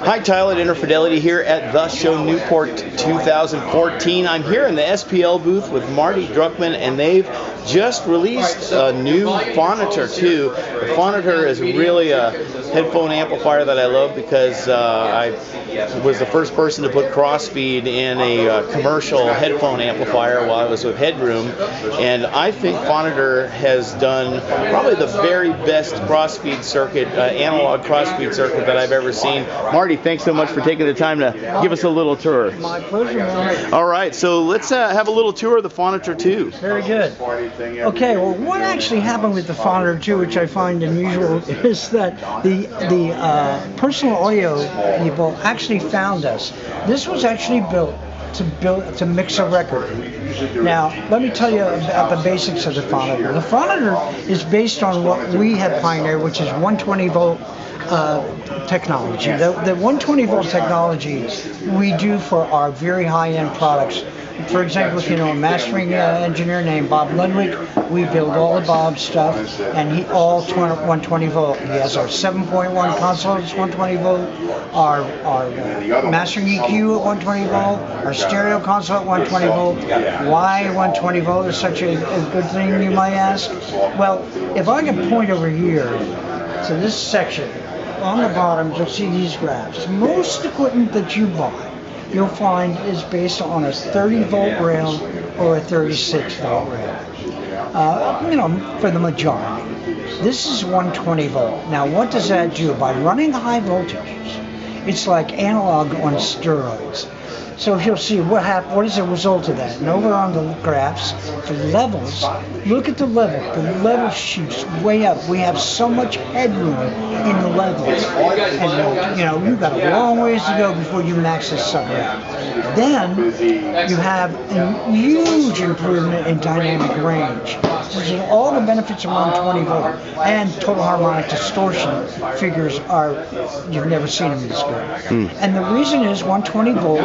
Hi, Tyler at Interfidelity here at The Show Newport 2014. I'm here in the SPL booth with Marty Druckman, and they've just released a new Phonitor 2. The Phonitor is really a headphone amplifier that I love because I was the first person to put crossfeed in a commercial headphone amplifier while I was with Headroom, and I think Phonitor has done probably the very best crossfeed circuit, analog crossfeed circuit that I've ever seen. Marty, thanks so much for taking the time to give us a little tour. My pleasure, man. All right, so let's have a little tour of the Phonitor 2. Very good. Okay, well, what actually happened with the Phonitor 2, which I find unusual, is that the personal audio people actually found us. This was actually built to mix a record. Now, let me tell you about the basics of the Phonitor. The Phonitor is based on what we have pioneered, which is 120 volt technology. The 120 volt technology we do for our very high-end products. For example, if you know a mastering engineer named Bob Ludwig, we build all the Bob's stuff, and he all 120 volt. He has our 7.1 console that's 120 volt, our mastering EQ at 120 volt, our stereo console at 120 volt. Why 120 volt is such a good thing, you might ask? Well, if I can point over here to this section, on the bottom you'll see these graphs. Most equipment that you buy, you'll find is based on a 30 volt rail or a 36 volt rail. For the majority. This is 120 volt. Now, what does that do? By running high voltages, it's like analog on steroids. So you'll see what is the result of that. And over on the graphs, the levels, look at the level. The level shoots way up. We have so much headroom in the levels. And you've got a long ways to go before you max this sucker out. Then you have a huge improvement in dynamic range. This is all the benefits of 120 volt. And total harmonic distortion figures you've never seen them this good. And the reason is 120 volt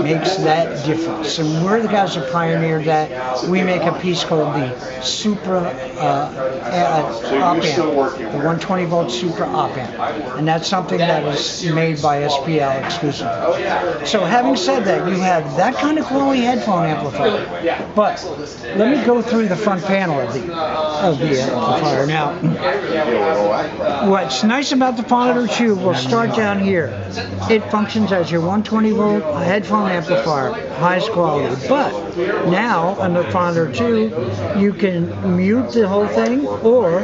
makes that difference, and we're the guys that pioneered that. We make a piece called the Supra op amp, the 120 volt Supra op amp, and that's something that is made by SPL exclusively. So having said that, you have that kind of quality headphone amplifier, but let me go through the front panel of the amplifier. Now, what's nice about the Phonitor 2, we'll start down here. It functions as your 120 volt headphone amplifier, highest quality. But now on the Phonitor 2, you can mute the whole thing, or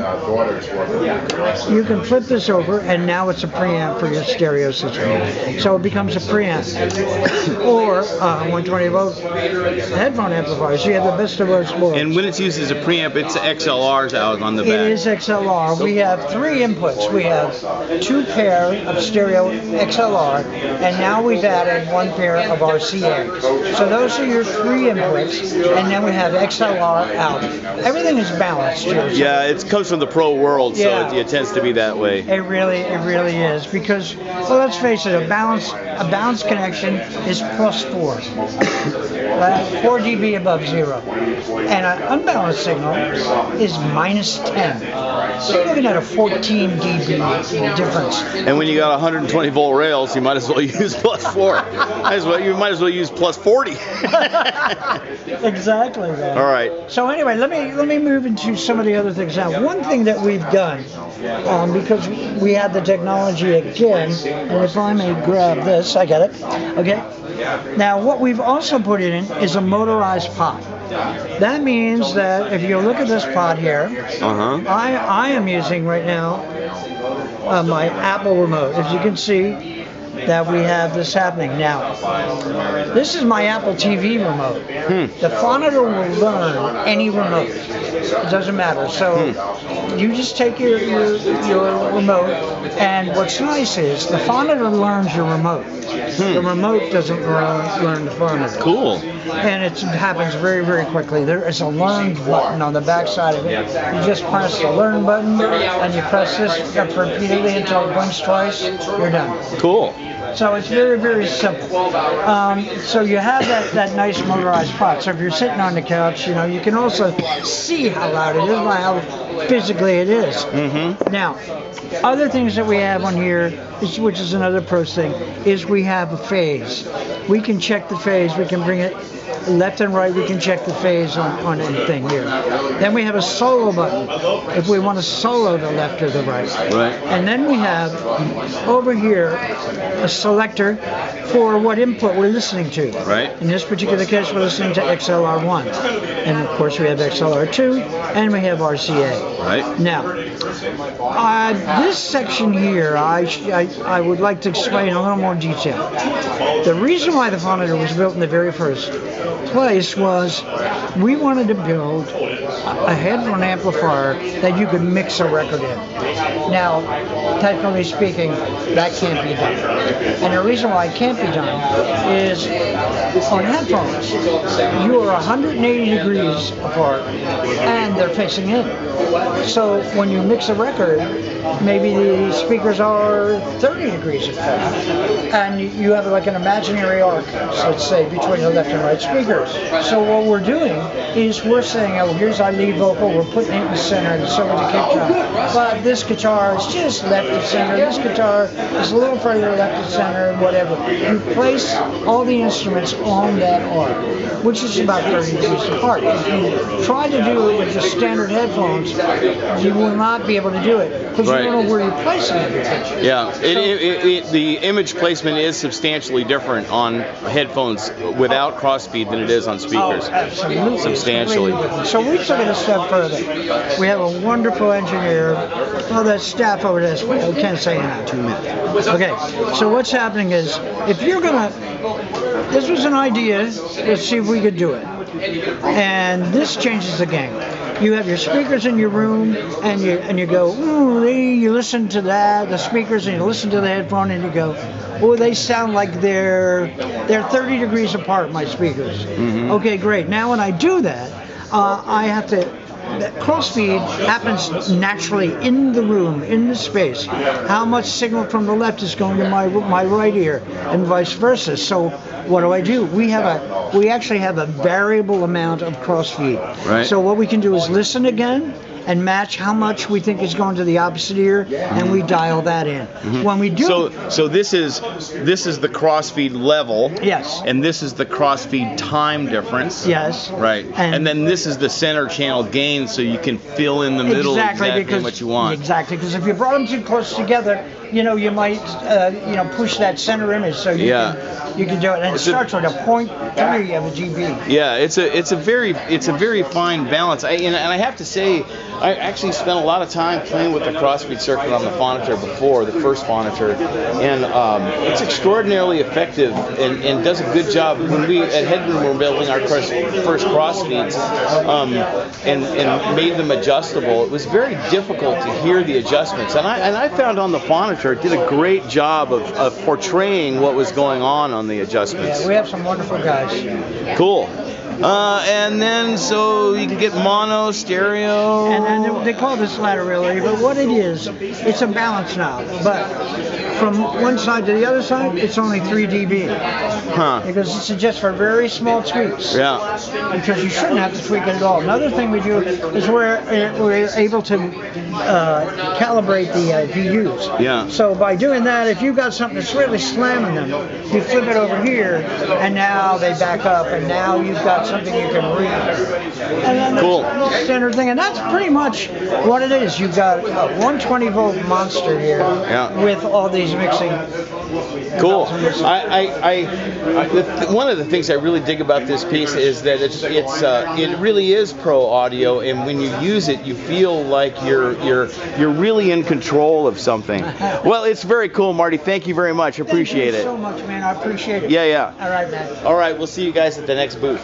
you can flip this over, and now it's a preamp for your stereo system. So it becomes a preamp, or 120 volt headphone amplifier. So you have the best of both worlds. And when it's used as a preamp, it's XLRs out on the back. It is XLR. We have 3 inputs. We have 2 pair of stereo XLR, and now we've added 1 pair of RCA. So those are your 3 inputs, and then we have XLR out. Everything is balanced here. Yeah, it comes from the pro world, so it tends to be that way. It really is, because, well, let's face it, a balanced connection is +4. 4 dB above 0. And an unbalanced signal is -10. So you're looking at a 14 dB difference. And when you got 120 volt rails, you might as well use +4. You might as well use +40. Exactly, man. All right. So anyway, let me move into some of the other things now. One thing that we've done, because we had the technology again, and if I may grab this, I got it. Okay. Now, what we've also put in is a motorized pot. That means that if you look at this pot here, I am using right now my Apple remote. As you can see, that we have this happening now. This is my Apple TV remote. The Phonitor will learn any remote. It doesn't matter. So you just take your remote, and what's nice is the Phonitor learns your remote. The remote doesn't learn the Phonitor. Cool. And it happens very, very quickly. There is a learn button on the back side of it. You just press the learn button, and you press this repeatedly until it blinks twice. You're done. Cool. So it's very, very simple. So you have that nice motorized pot. So if you're sitting on the couch, you know, you can also see how loud it is by how physically it is. Mm-hmm. Now, other things that we have on here, which is another plus thing, is we have a phase. We can check the phase. We can bring it left and right. We can check the phase on anything here. Then we have a solo button if we want to solo the left or the right. Right. And then we have over here a selector for what input we're listening to. Right. In this particular case, we're listening to XLR1. And of course, we have XLR2 and we have RCA. Right. Now, this section here, I would like to explain in a little more detail. The reason why the Phonitor was built in the very first place was we wanted to build a headphone amplifier that you could mix a record in. Now, technically speaking, that can't be done. And the reason why it can't be done is on headphones, you are 180 degrees apart and they're facing in. So when you mix a record, maybe the speakers are 30 degrees apart. And you have like an imaginary arc, let's say, between the left and right speakers. So what we're doing is we're saying, oh, here's our lead vocal, we're putting it in the center, and so is the kick drum. But this guitar is just left of center, this guitar is a little further left of center, whatever. You place all the instruments on that arc, which is about 30 degrees apart. If you try to do it with the standard headphones, you will not be able to do it, because you don't know where you're placing everything. Yeah, the image placement is substantially different on headphones without crossfeed than it is on speakers. Oh, absolutely. Substantially. So we took it a step further. We have a wonderful engineer. Well, the staff over there, I can't say in 2 minutes. Okay, so what's happening is, if you're gonna, this was an idea, let's see if we could do it. And this changes the game. You have your speakers in your room, and you go, you listen to the speakers, and you listen to the headphone, and you go, oh, they sound like they're 30 degrees apart, my speakers. Mm-hmm. Okay, great. Now when I do that, I have to, crossfeed happens naturally in the room, in the space. How much signal from the left is going to my right ear, and vice versa. So what do? We actually have a variable amount of crossfeed. Right. So what we can do is listen again and match how much we think is going to the opposite ear, and we dial that in. Mm-hmm. When we do, so this is the crossfeed level. Yes. And this is the crossfeed time difference. Yes. Right. And then this is the center channel gain, so you can fill in the middle exactly what you want. Exactly, because if you brought them too close together, you might push that center image, so you can do it. And it starts with a 0.3 of a dB. Yeah, it's a very fine balance. And I have to say, I actually spent a lot of time playing with the crossfeed circuit on the Phonitor before, the first Phonitor, and it's extraordinarily effective and does a good job. When we at Headroom were building our first crossfeeds and made them adjustable, it was very difficult to hear the adjustments. And I found on the Phonitor it did a great job of portraying what was going on the adjustments. Yeah, we have some wonderful guys. Cool. And then, so you can get mono, stereo. And then they call this laterality, but what it is, it's a balance knob. But from one side to the other side, it's only 3 dB. Huh. Because it's just for very small tweaks. Yeah. Because you shouldn't have to tweak it at all. Another thing we do is we're able to calibrate the VUs. Yeah. So by doing that, if you've got something that's really slamming them, you flip it over here, and now they back up, and now you've got something you can read. And then cool. That's standard thing, and that's pretty much what it is. You've got a 120 volt monster here with all these mixing. Cool. One of the things I really dig about this piece is that it really is pro audio, and when you use it, you feel like you're really in control of something. Well, it's very cool, Marty. Thank you very much. Appreciate it. Thank you so much, man. I appreciate it. Yeah. All right, man. All right. We'll see you guys at the next booth.